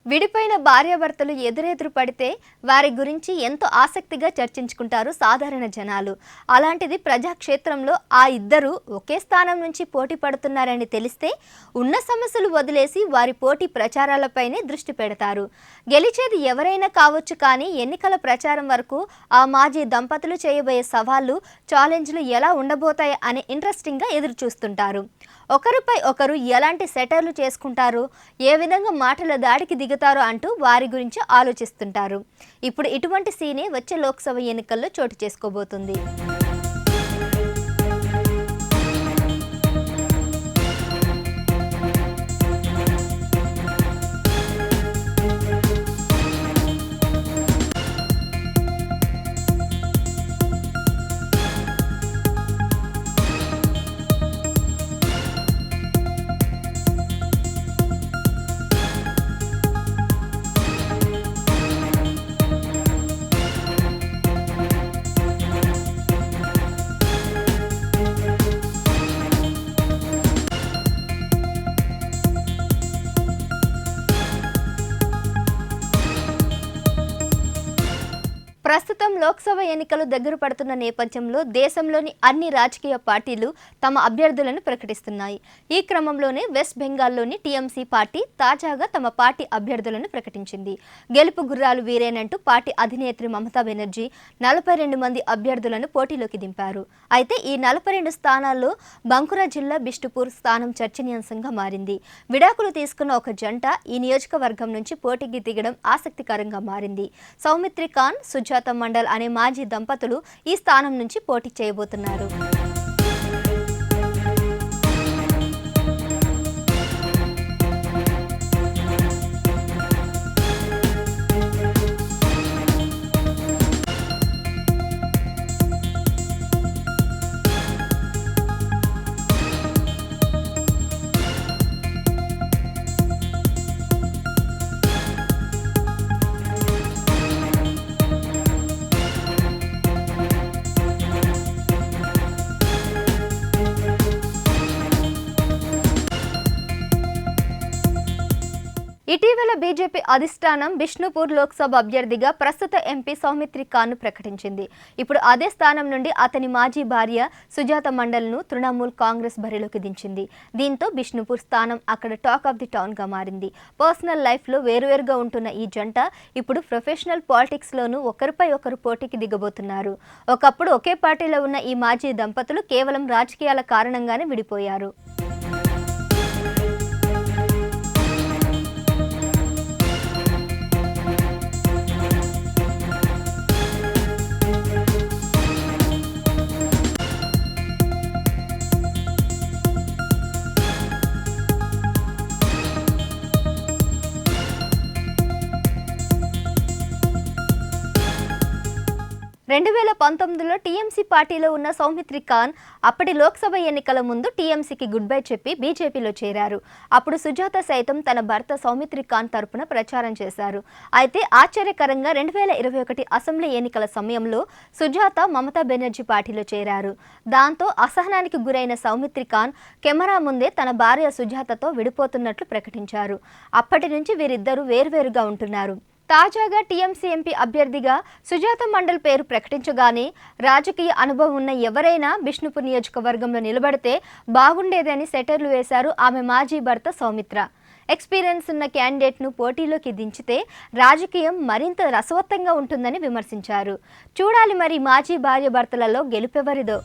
విడిపోయిన భార్యాభర్తలు ఎదురెదురు పడితే వారి గురించి ఎంతో ఆసక్తిగా చర్చించుకుంటారు సాధారణ జనాలు. అలాంటిది ప్రజాక్షేత్రంలో ఆ ఇద్దరు ఒకే స్థానం నుంచి పోటీ పడుతున్నారని తెలిస్తే ఉన్న సమస్యలు వదిలేసి వారి పోటీ ప్రచారాలపైనే దృష్టి పెడతారు. గెలిచేది ఎవరైనా కావచ్చు, కానీ ఎన్నికల ప్రచారం వరకు ఆ మాజీ దంపతులు చేయబోయే సవాళ్లు, ఛాలెంజ్లు ఎలా ఉండబోతాయి అని ఇంట్రెస్టింగ్గా ఎదురు చూస్తుంటారు. ఒకరిపై ఒకరు ఎలాంటి సెటర్లు చేసుకుంటారు, ఏ విధంగా మాటల దాడికి దిగుతారో అంటూ వారి గురించి ఆలోచిస్తుంటారు. ఇప్పుడు ఇటువంటి సీనే వచ్చే లోక్సభ ఎన్నికల్లో చోటు చేసుకోబోతుంది. ప్రస్తుతం లోక్సభ ఎన్నికలు దగ్గర పడుతున్న నేపథ్యంలో దేశంలోని అన్ని రాజకీయ పార్టీలు తమ అభ్యర్థులను ప్రకటిస్తున్నాయి. ఈ క్రమంలోనే వెస్ట్ బెంగాల్లోని టీఎంసీ పార్టీ తాజాగా తమ పార్టీ అభ్యర్థులను ప్రకటించింది. గెలుపు గుర్రాలు వీరేనంటూ పార్టీ అధినేత్రి మమతా బెనర్జీ 42 మంది అభ్యర్థులను పోటీలోకి దింపారు. అయితే ఈ 42 స్థానాల్లో బంకురా జిల్లా బిష్టుపూర్ స్థానం చర్చనీయాంశంగా మారింది. విడాకులు తీసుకున్న ఒక జంట ఈ నియోజకవర్గం నుంచి పోటీకి దిగడం ఆసక్తికరంగా మారింది. సౌమిత్రి ఖాన్, సుజాత మండల్ అనే మాజీ దంపతులు ఈ స్థానం నుంచి పోటీ చేయబోతున్నారు. ఇటీవల బీజేపీ అధిష్టానం బిష్ణుపూర్ లోక్సభ అభ్యర్థిగా ప్రస్తుత ఎంపీ సౌమిత్రి ఖాన్ను ప్రకటించింది. ఇప్పుడు అదే స్థానం నుండి అతని మాజీ భార్య సుజాత మండల్ను తృణమూల్ కాంగ్రెస్ బరిలోకి దించింది. దీంతో బిష్ణుపూర్ స్థానం అక్కడ టాక్ ఆఫ్ ది టౌన్గా మారింది. పర్సనల్ లైఫ్లో వేరువేరుగా ఉంటున్న ఈ జంట ఇప్పుడు ప్రొఫెషనల్ పాలిటిక్స్లోనూ ఒకరిపై ఒకరు పోటీకి దిగబోతున్నారు. ఒకప్పుడు ఒకే పార్టీలో ఉన్న ఈ మాజీ దంపతులు కేవలం రాజకీయాల కారణంగానే విడిపోయారు. రెండు 2019లో టీఎంసీ పార్టీలో ఉన్న సౌమిత్రి ఖాన్ అప్పటి లోక్సభ ఎన్నికల ముందు టీఎంసీకి గుడ్ బై చెప్పి బీజేపీలో చేరారు. అప్పుడు సుజాత సైతం తన భర్త సౌమిత్రి ఖాన్ తరపున ప్రచారం చేశారు. అయితే ఆశ్చర్యకరంగా 2021 అసెంబ్లీ ఎన్నికల సమయంలో సుజాత మమతా బెనర్జీ పార్టీలో చేరారు. దాంతో అసహనానికి గురైన సౌమిత్రి ఖాన్ కెమెరా ముందే తన భార్య సుజాతతో విడిపోతున్నట్లు ప్రకటించారు. అప్పటి నుంచి వీరిద్దరూ వేర్వేరుగా ఉంటున్నారు. తాజాగా టీఎంసీ ఎంపీ అభ్యర్థిగా సుజాత మండల్ పేరు ప్రకటించగానే రాజకీయ అనుభవం ఉన్న ఎవరైనా బిష్ణుపూర్ నియోజకవర్గంలో నిలబడితే బాగుండేదని సెటర్లు వేశారు ఆమె మాజీ భర్త సౌమిత్ర. ఎక్స్పీరియన్స్ ఉన్న క్యాండిడేట్ను పోటీలోకి దించితే రాజకీయం మరింత రసవత్తంగా ఉంటుందని విమర్శించారు. చూడాలి మరి మాజీ భార్య భర్తలలో గెలుపెవరిదో.